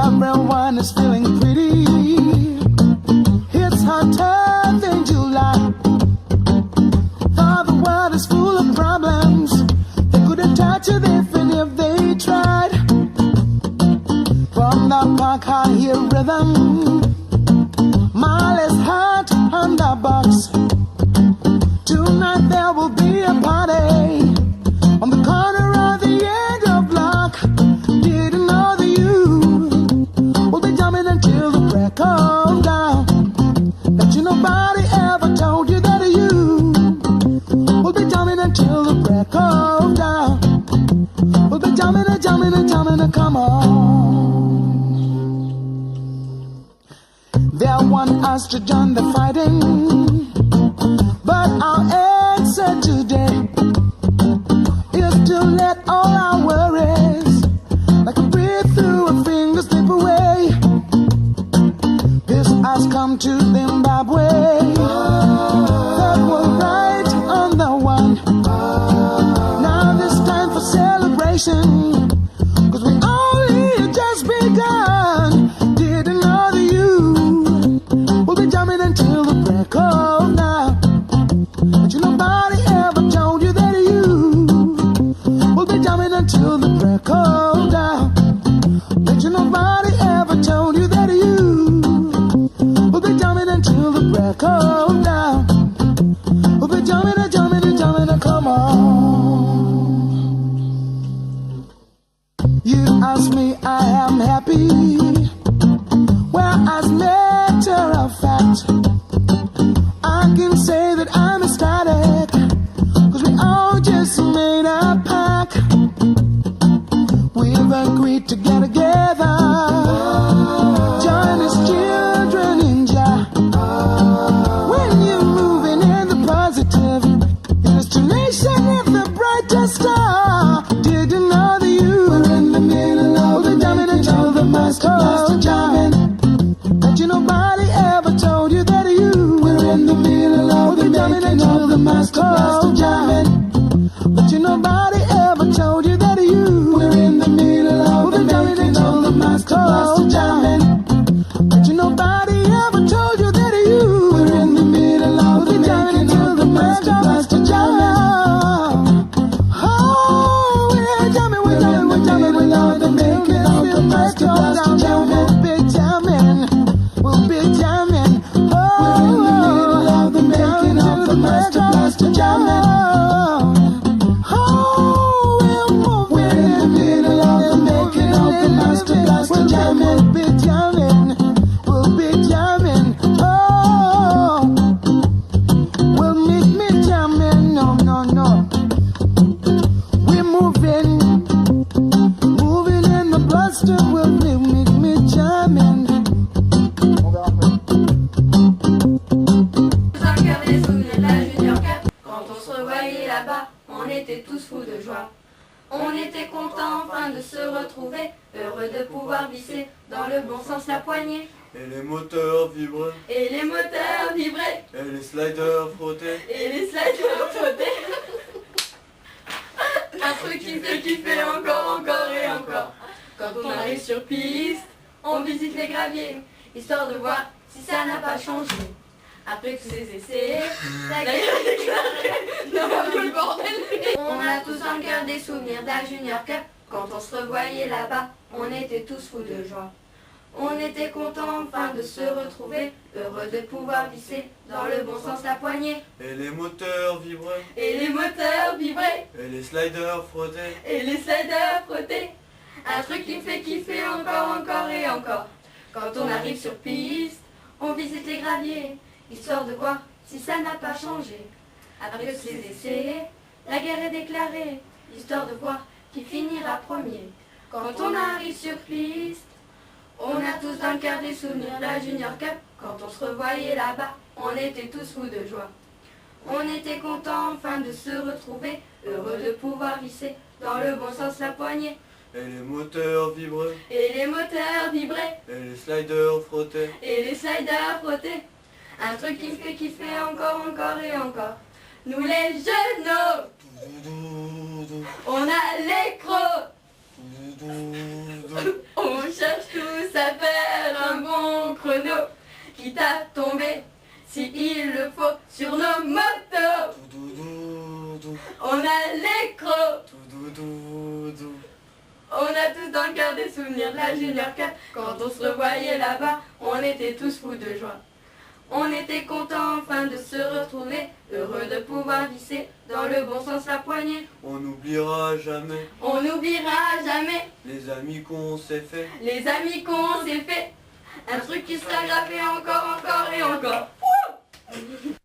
Everyone is feeling pretty. It's hotter than July. Though the world is full of problems, they couldn't touch it even if they tried. From the park I hear rhythm. Miley's hot on the box. Tonight there will be a party on the corner of the end of block. Didn't know that you will be jumping until the break of dawn. Bet you nobody ever told you that you will be jumping until the break of dawn. We'll be jumping and jumping and jumping and come on. They want us to join the fighting, but our answer today is to let all our worries like a breath through a finger slip away. Peace has come to Zimbabwe. That was right on the one. Now it's time for celebration, 'cause we only just begun. Didn't know that you will be jumping until the break of now. But you nobody ever told you that you will be jumping until the break of dawn. But you nobody ever told you that you will be jumping until the break of dawn. We'll be jumping and jumping and jumping and come on. You ask me, I am happy. Well, as a matter of fact, I can say that I'm ecstatic, 'cause we all just made a pact. We've agreed to get together, join as children in Jah. When you're moving in the positive, your destination is the brightest star. Didn't know that you were in the middle of the jumping until the master jamming. But you nobody ever told you that you were in the middle of the jumping until the master jamming. But you nobody ever told you that you were in the middle of the jumping until the master jamming. But you nobody ever told you that you were in the middle of the jumping until the master jamming. Oh, we're jamming, we're jamming, we're jamming, we're jamming, the making of the master jamming. We'll be jamming, we'll be jamming. Oh, we're in the middle of the making of the master jamming. Oh, we're in the middle of the making of the master jamming. We'll be jamming, we'll be jamming. Oh, we'll meet me jamming. No, no, no. We're moving, moving in the blaster. We'll meet me jamming. Un cœur des souvenirs de la Junior Cup. Quand on se revoyait là-bas, on était tous fous de joie. On était contents enfin de se retrouver, heureux de pouvoir visser dans le bon sens la poignée. Et les moteurs vibraient, Et les moteurs vibraient, et les sliders frottaient. et les sliders flottaient. Un truc qui me fait kiffer encore, encore et encore. Quand on arrive sur piste, on visite les graviers, histoire de voir si ça n'a pas changé. Après tous ces essais, la guerre est déclarée. Non, un peu le bordel. On a tous dans le cœur des souvenirs de la Junior Cup. Quand on se revoyait là-bas, on était tous fous de joie. On était contents enfin de se retrouver, heureux de pouvoir visser dans le bon sens la poignée. Et les moteurs vibraient, Et les moteurs vibraient, et les sliders frottaient. et les sliders frottaient. Un truc qui me fait kiffer encore, encore et encore. Quand on arrive sur piste, on visite les graviers, histoire de voir si ça n'a pas changé. Après tous ces essais, la guerre est déclarée, histoire de voir qui finira premier. Quand on arrive sur piste, on a tous dans le cœur des souvenirs de la Junior Cup. Quand on se revoyait là-bas, on était tous fous de joie. On était contents enfin de se retrouver, heureux de pouvoir visser dans le bon sens la poignée. Et les moteurs vibraient, Et les moteurs vibraient, et les sliders frottaient. et les sliders frottaient. Un truc qui me fait kiffer encore, encore et encore. Nous les genoux, on a les crocs, on cherche tous il le faut sur nos motos. Toudoudou, On a les crocs. toudoudou. On a tous dans le cœur des souvenirs de la Junior 4. Quand on se revoyait là-bas, on était tous fous de joie. On était contents enfin de se retrouver, heureux de pouvoir visser dans le bon sens la poignée. On n'oubliera jamais On n'oubliera jamais les amis qu'on s'est fait. les amis qu'on s'est fait. Un truc qui sera gravé encore et encore. Wouh